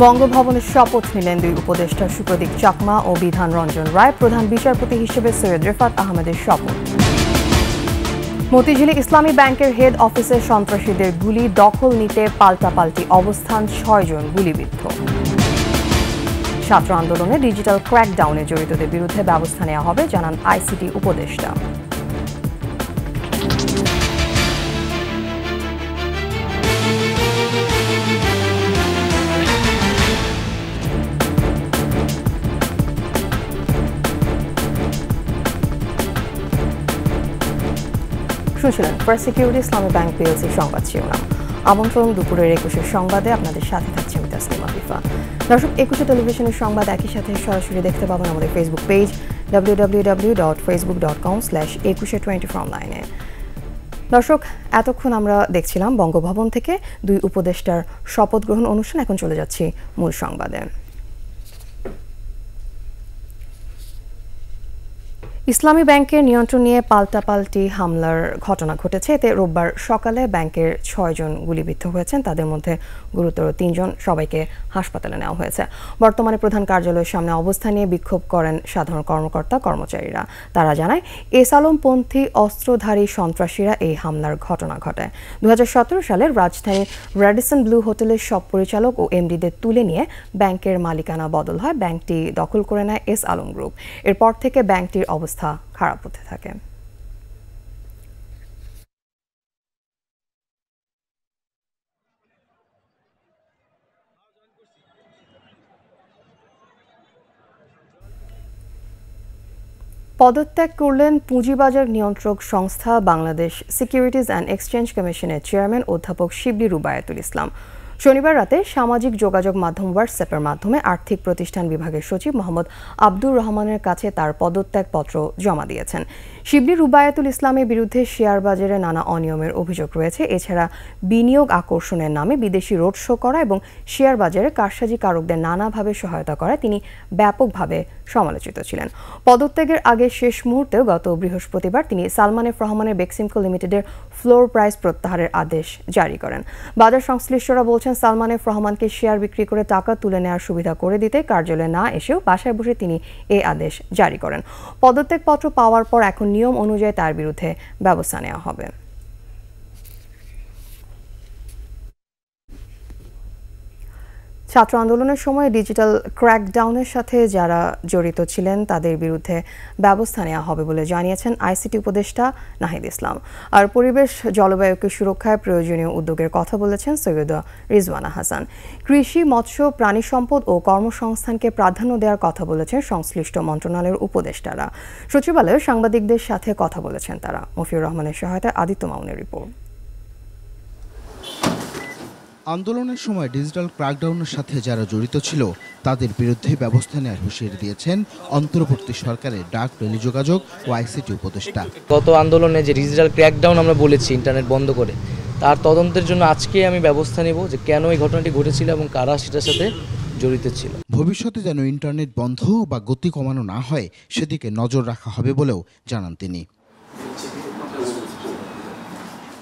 বঙ্গভবনে শপথ নিলেন দুই উপদেষ্টা সুপ্রদীপ চাকমা ও বিধান রঞ্জন রায়। প্রধান বিচারপতি হিসেবে সৈয়দ রেফাত আহমেদের শপথ। মতিঝিলে ইসলামী ব্যাংকের হেড অফিসে সন্ত্রাসীদের গুলি দখল নিতে পাল্টাপাল্টি অবস্থান, 6 জন গুলিবিদ্ধ। ছাত্র আন্দোলনে ডিজিটাল ক্র্যাকডাউনে জড়িতদের বিরুদ্ধে ব্যবস্থা নেওয়া হবে, জানান আইসিটি উপদেষ্টা। শুনছিলেন ফার্স্ট সিকিউরিটি ইসলামী ব্যাংক পিএলসি সংবাদ শিরোনাম। আমন্ত্রণ দুপুরের 21 সংবাদে, আপনাদের সাথে থাকছে আমি তাসলিমা আফিফা। দর্শক, 21 টেলিভিশনের সংবাদ একই সাথে সরাসরি দেখতে পাবেন আমাদের ফেসবুক পেজ www.facebook.com/2124online-এ। দর্শক, এতক্ষণ আমরা দেখছিলাম বঙ্গভবন থেকে দুই উপদেষ্টার শপথ গ্রহণ অনুষ্ঠান। এখন চলে যাচ্ছি মূল সংবাদে। ইসলামী ব্যাংকের নিয়ন্ত্রণ নিয়ে পাল্টাপাল্টি হামলার ঘটনা ঘটেছে। এতে রোববার সকালে ব্যাংকের 6 জন গুলিবিদ্ধ হয়েছেন, তাদের মধ্যে গুরুতর 3 জন। সবাইকে হাসপাতালে নেওয়া হয়েছে। বর্তমানে প্রধান কার্যালয়ের সামনে অবস্থান নিয়ে বিক্ষোভ করেন সাধারণ কর্মকর্তা কর্মচারীরা। তারা জানায়, এস আলমপন্থী অস্ত্রধারী সন্ত্রাসীরা এই হামলার ঘটনা ঘটায়। 2017 সালের রাজধানীর র্যাডিসন ব্লু হোটেলের সব পরিচালক ও এমডিদের তুলে নিয়ে ব্যাংকের মালিকানা বদল হয়। ব্যাংকটি দখল করে নেয় এস আলম গ্রুপ। এরপর থেকে ব্যাংকটির অবস্থা খারাপ হতে থাকে। পদত্যাগ করলেন পুঁজিবাজার নিয়ন্ত্রক সংস্থা বাংলাদেশ সিকিউরিটিজ অ্যান্ড এক্সচেঞ্জ কমিশনের চেয়ারম্যান অধ্যাপক শিবলি রুবায়াতুল ইসলাম। শনিবার রাতে সামাজিক যোগাযোগ মাধ্যম হোয়াটসঅ্যাপের মাধ্যমে আর্থিক প্রতিষ্ঠান বিভাগের সচিব মোহাম্মদ আব্দুর রহমানের কাছে তার পদত্যাগপত্র জমা দিয়েছেন। শিবলি রুবায়াতুল ইসলামের বিরুদ্ধে শেয়ার বাজারে নানা অনিয়মের অভিযোগ রয়েছে। এছাড়া বিনিয়োগ আকর্ষণের নামে বিদেশি রোড শো করা এবং শেয়ার বাজারে কারসাজিকারকদের নানাভাবে সহায়তা করায় তিনি ব্যাপকভাবে সমালোচিত ছিলেন। পদত্যাগের আগে শেষ মুহূর্তেও গত বৃহস্পতিবার তিনি সালমান এফ রহমানের বেক্সিমকো লিমিটেডের ফ্লোর প্রাইস প্রত্যাহারের আদেশ জারি করেন। বাজার সংশ্লিষ্টরা বলছেন, সালমান এফ রহমানকে শেয়ার বিক্রি করে টাকা তুলে নেওয়ার সুবিধা করে দিতে কার্যালয়ে না এসেও বাসায় বসে তিনি এই আদেশ জারি করেন। পদত্যাগপত্র পাওয়ার পর এখন নিয়ম অনুযায়ী তার বিরুদ্ধে ব্যবস্থা নেওয়া হবে। ছাত্র আন্দোলনের সময় ডিজিটাল ক্র্যাকডাউনের সাথে যারা জড়িত ছিলেন তাদের বিরুদ্ধে ব্যবস্থা নেওয়া হবে বলে জানিয়েছেন আইসিটি উপদেষ্টা নাহিদ ইসলাম। আর পরিবেশ জলবায়ুকে সুরক্ষায় প্রয়োজনীয় উদ্যোগের কথা বলেছেন সৈয়দা রিজওয়ানা হাসান। কৃষি, মৎস্য, প্রাণী সম্পদ ও কর্মসংস্থানকে প্রাধান্য দেওয়ার কথা বলেছেন সংশ্লিষ্ট মন্ত্রণালয়ের উপদেষ্টারা। সচিবালয়ে সাংবাদিকদের সাথে কথা বলেছেন তারা। মফিউর রহমানের সহায়তায় আদিত্য মামুনের রিপোর্ট। আন্দোলনের সময় ডিজিটাল ক্র্যাকডাউনের সাথে যারা জড়িত ছিল তাদের বিরুদ্ধে ব্যবস্থা নেওয়ার হুঁশিয়ারি দিয়েছেন অন্তর্বর্তী সরকারের ডাক, টেলিযোগাযোগ ও আইসিটি উপদেষ্টা। গত আন্দোলনে যে ডিজিটাল ক্র্যাকডাউন আমরা বলেছি ইন্টারনেট বন্ধ করে, তার তদন্তের জন্য আজকে আমি ব্যবস্থা নেব যে কেন এই ঘটনাটি ঘটেছিল এবং কারা সেটার সাথে জড়িত ছিল। ভবিষ্যতে যেন ইন্টারনেট বন্ধ বা গতি কমানো না হয় সেদিকে নজর রাখা হবে বলেও জানান তিনি।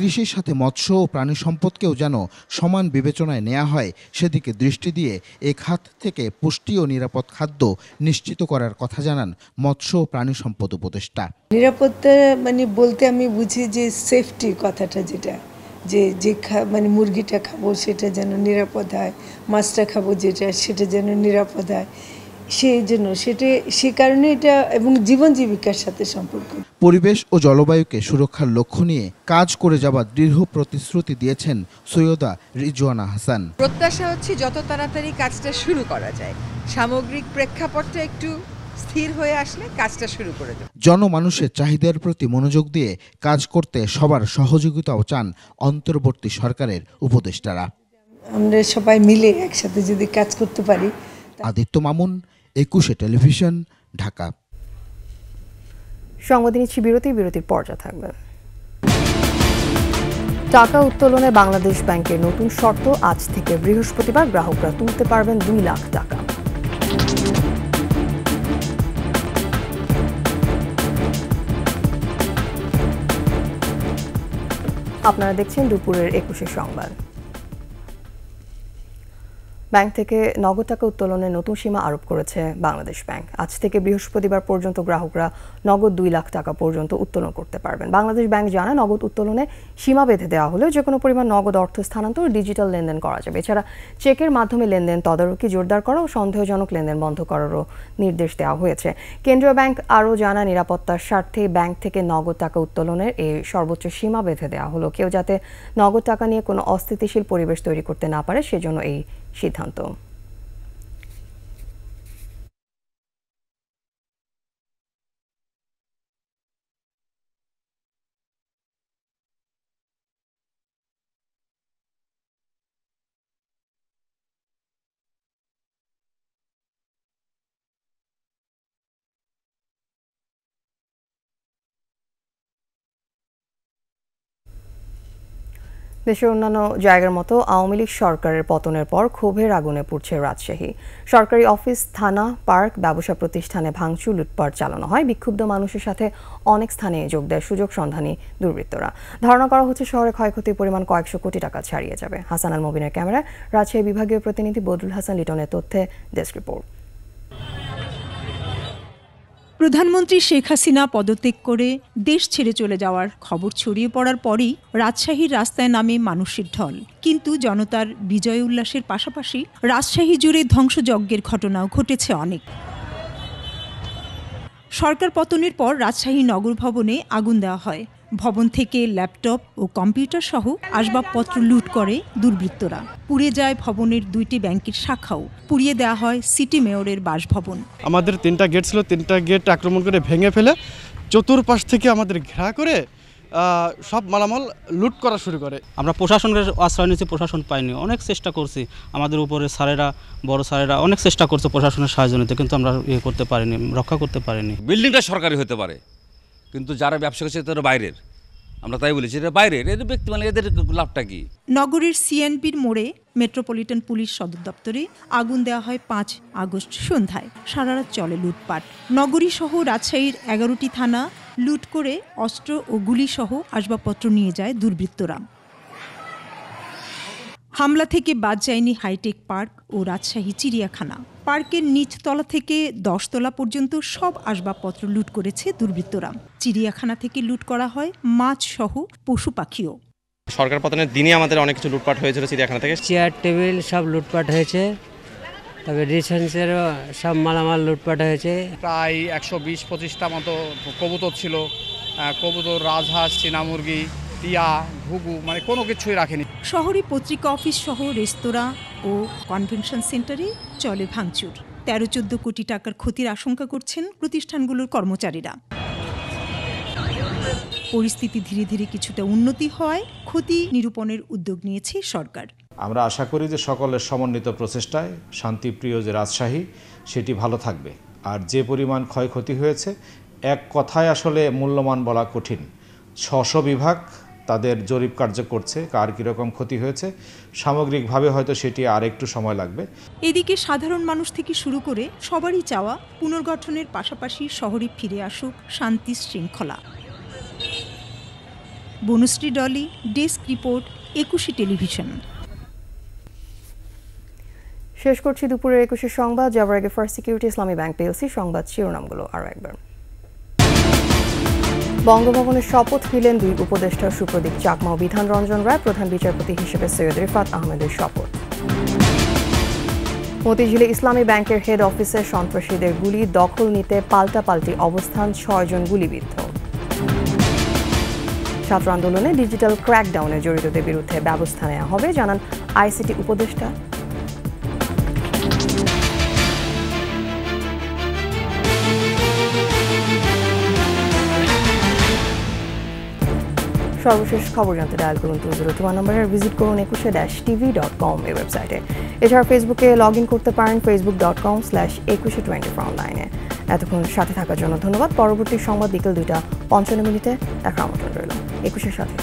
কৃষির সাথে মৎস্য ও প্রাণী সম্পদকেও যেন সমান বিবেচনায় নেওয়া হয় সেদিকে দৃষ্টি দিয়ে এ খাত থেকে পুষ্টি ও নিরাপদ খাদ্য নিশ্চিত করার কথা জানান মৎস্য ও প্রাণী সম্পদ উপদেষ্টা। নিরাপত্তা বলতে আমি বুঝি যে সেফটি কথাটা, যেটা যে মুরগিটা খাবো সেটা যেন নিরাপদ হয়, মাছটা খাবো সেটা যেন নিরাপদ হয়, সেই জন্য সে কারণে এটা এবং জীবন জীবিকার সাথে সম্পর্ক। পরিবেশ ও জলবায়ুকে সুরক্ষার লক্ষ্য নিয়ে কাজ করে যাবার দৃঢ় প্রতিশ্রুতি দিয়েছেন সৈয়দা রিজওয়ানা হাসান। প্রত্যাশা হচ্ছে যত তাড়াতাড়ি কাজটা শুরু করা যায়, সামগ্রিক প্রেক্ষাপটটা একটু স্থির হয়ে আসলে কাজটা শুরু করে দেব। জনমানুষের চাহিদার প্রতি মনোযোগ দিয়ে কাজ করতে সবার সহযোগিতাও চান অন্তর্বর্তী সরকারের উপদেষ্টারা। আমরা সবাই মিলে একসাথে যদি কাজ করতে পারি। আদিত্য মামুন, 21 টেলিভিশন, ঢাকা। সংবাদ নিচ্ছি বিরতির পর্যায়ে থাকবে। টাকা উত্তোলনে বাংলাদেশ ব্যাংকের নতুন শর্ত। আজ থেকে বৃহস্পতিবার গ্রাহকরা তুলতে পারবেন 2 লাখ টাকা। আপনারা দেখছেন দুপুরের 21 সংবাদ। ব্যাংক থেকে নগদ টাকা উত্তোলনের নতুন সীমা আরোপ করেছে বাংলাদেশ ব্যাংক। আজ থেকে বৃহস্পতিবার পর্যন্ত গ্রাহকরা নগদ 2 লাখ টাকা পর্যন্ত উত্তোলন করতে পারবেন। বাংলাদেশ ব্যাংক জানায়, নগদ উত্তোলনে সীমা বেঁধে দেওয়া হলেও যে কোনো পরিমাণ নগদ অর্থ স্থানান্তর ডিজিটাল লেনদেন করা যাবে। এছাড়া চেকের মাধ্যমে লেনদেন তদারকি জোরদার করা ও সন্দেহজনক লেনদেন বন্ধ করারও নির্দেশ দেওয়া হয়েছে। কেন্দ্রীয় ব্যাংক আরও জানায়, নিরাপত্তার স্বার্থে ব্যাংক থেকে নগদ টাকা উত্তোলনের এই সর্বোচ্চ সীমা বেঁধে দেওয়া হলো। কেউ যাতে নগদ টাকা নিয়ে কোনো অস্থিতিশীল পরিবেশ তৈরি করতে না পারে, সেজন্য এই সিদ্ধান্ত। দেশের অন্যান্য জায়গার মতো আওয়ামী লীগ সরকারের পতনের পর ক্ষোভের আগুনে পুড়ছে রাজশাহী। সরকারি অফিস, থানা, পার্ক, ব্যবসা প্রতিষ্ঠানে ভাঙচুর, লুটপাট চালানো হয়। বিক্ষুব্ধ মানুষের সাথে অনেক স্থানে যোগ দেয় সুযোগ সন্ধানী দুর্বৃত্তরা। ধারণা করা হচ্ছে শহরে ক্ষয়ক্ষতির পরিমাণ কয়েকশো কোটি টাকা ছাড়িয়ে যাবে। হাসান আল মুবিনের ক্যামেরায় রাজশাহী বিভাগীয় প্রতিনিধি বদরুল হাসান লিটনের তথ্যে ডেস্ক রিপোর্ট। প্রধানমন্ত্রী শেখ হাসিনা পদত্যাগ করে দেশ ছেড়ে চলে যাওয়ার খবর ছড়িয়ে পড়ার পরই রাজশাহীর রাস্তায় নামে মানুষের ঢল। কিন্তু জনতার বিজয় উল্লাসের পাশাপাশি রাজশাহী জুড়ে ধ্বংসযজ্ঞের ঘটনাও ঘটেছে অনেক। সরকার পতনের পর রাজশাহী নগর ভবনে আগুন দেওয়া হয়। ভবন থেকে ল্যাপটপ ও কম্পিউটার সহ আসবাবপত্র লুট করে দুর্বৃত্তরা। পুড়ে যায় ভবনের 2টি ব্যাংকের শাখাও। পুড়িয়ে দেওয়া হয় সিটি মেয়রের বাসভবন। আমাদের 3টা গেট ছিল, 3টা গেট আক্রমণ করে ভেঙে ফেলে চতুর্পাশ থেকে আমাদের ঘেরা করে সব মালামাল লুট করা শুরু করে। আমরা প্রশাসনের আশ্রয় নিয়েছি, প্রশাসন পাইনি। অনেক চেষ্টা করছি, আমাদের উপরে স্যারেরা, বড় স্যারেরা অনেক চেষ্টা করছে প্রশাসনের সাহায্য নিতে, কিন্তু আমরা করতে পারিনি, রক্ষা করতে পারিনি। বিল্ডিংটা সরকারি হতে পারে, কিন্তু যারা ব্যবসা করছে তারা বাইরের। আমরা তাই বলেছি, এটা বাইরের, এদের ব্যক্তি, মানে এদের লাভটা কি? নগরীর সিএনপির মোড়ে মেট্রোপলিটন পুলিশ সদর দপ্তরে আগুন দেওয়া হয় 5 আগস্ট সন্ধ্যায়। সারা রাত চলে লুটপাট। নগরী সহ রাজশাহীর 11টি থানা লুট করে অস্ত্র ও গুলি সহ আসবাবপত্র নিয়ে যায় দুর্বৃত্তরা। হামলা থেকে বাদ যায়নি হাইটেক পার্ক ও রাজশাহী চিড়িয়াখানা। পার্কের নিচতলা থেকে 10 তলা পর্যন্ত সব আসবাবপত্র লুট করেছে দুর্বৃত্তরা। চিড়িয়াখানা থেকে লুট করা হয় মাছ সহ পশু পাখিও। সরকার পতনের দিনই আমাদের অনেক কিছু লুটপাট হয়েছিল চিড়িয়াখানা থেকে। চেয়ার টেবিল সব লুটপাট হয়েছে, তবে রিসেন্সেরও সব মালামাল লুটপাট হয়েছে। প্রায় 120-25টা মতো কবুতর ছিল। কবুতর, রাজহাঁস, চীনা মুরগি, টিয়া, ঘুঘু, মানে কোনো কিছুই রাখেনি। শহরে পত্রিকা অফিস সহ রেস্তোরাঁ ও কনভেনশন সেন্টারে চলে ভাঙচুর। 13-14 কোটি টাকার ক্ষতির আশঙ্কা করছেন প্রতিষ্ঠানগুলোর কর্মচারীরা। পরিস্থিতি ধীরে ধীরে কিছুটা উন্নতি হয়, ক্ষতি নিরূপণের উদ্যোগ নিয়েছে সরকার। আমরা আশা করি যে সকলের সমন্বিত প্রচেষ্টায় শান্তিপ্রিয় যে রাজশাহী সেটি ভালো থাকবে। আর যে পরিমাণ ক্ষয়ক্ষতি হয়েছে, এক কথায় আসলে মূল্যমান বলা কঠিন। 600 বিভাগ তাদের জরিপ কার্য করছে, কার কীরকম ক্ষতি হয়েছে। সামগ্রিকভাবে হয়তো সেটি আর একটু সময় লাগবে। এদিকে সাধারণ মানুষ থেকে শুরু করে সবারই চাওয়া পুনর্গঠনের পাশাপাশি শহরে ফিরে আসুক শান্তি শৃঙ্খলা। Banushree Dolly, desk report, 21 television. শেষ করছি দুপুরের 21 সংবাদ। যাবার আগে ফার্স্ট সিকিউরিটি ইসলামী ব্যাংক পিএলসি সংবাদ শিরোনামগুলো আরও একবার। বঙ্গভবনের শপথ নিলেন 2 উপদেষ্টা সুপ্রদীপ চাকমা ও বিধান রঞ্জন রায়। প্রধান বিচারপতি হিসেবে সৈয়দ রিফাত আহমেদের শপথ। মতিঝিলে ইসলামী ব্যাংকের হেড অফিসে সন্ত্রাসীদের গুলি, দখল নিতে পাল্টাপাল্টি অবস্থান, 6 জন গুলিবিদ্ধ। ছাত্র আন্দোলনে ডিজিটাল ক্র্যাকডাউনে জড়িতদের বিরুদ্ধে ব্যবস্থা নেওয়া হবে, জানান আইসিটি উপদেষ্টা। সর্বশেষ খবর জানতে ডায়াল করুন 202 নম্বরে, ভিজিট করুন 21-tv.com এই ওয়েবসাইটে। এছাড়া ফেসবুকে লগ ইন করতে পারেন facebook.com/2124 অনলাইনে। এতক্ষণ সাথে থাকার জন্য ধন্যবাদ। পরবর্তী সংবাদ বিকেল 2টা 55 দেখার আমন্ত্রণ রইল। 21-এর সাথে।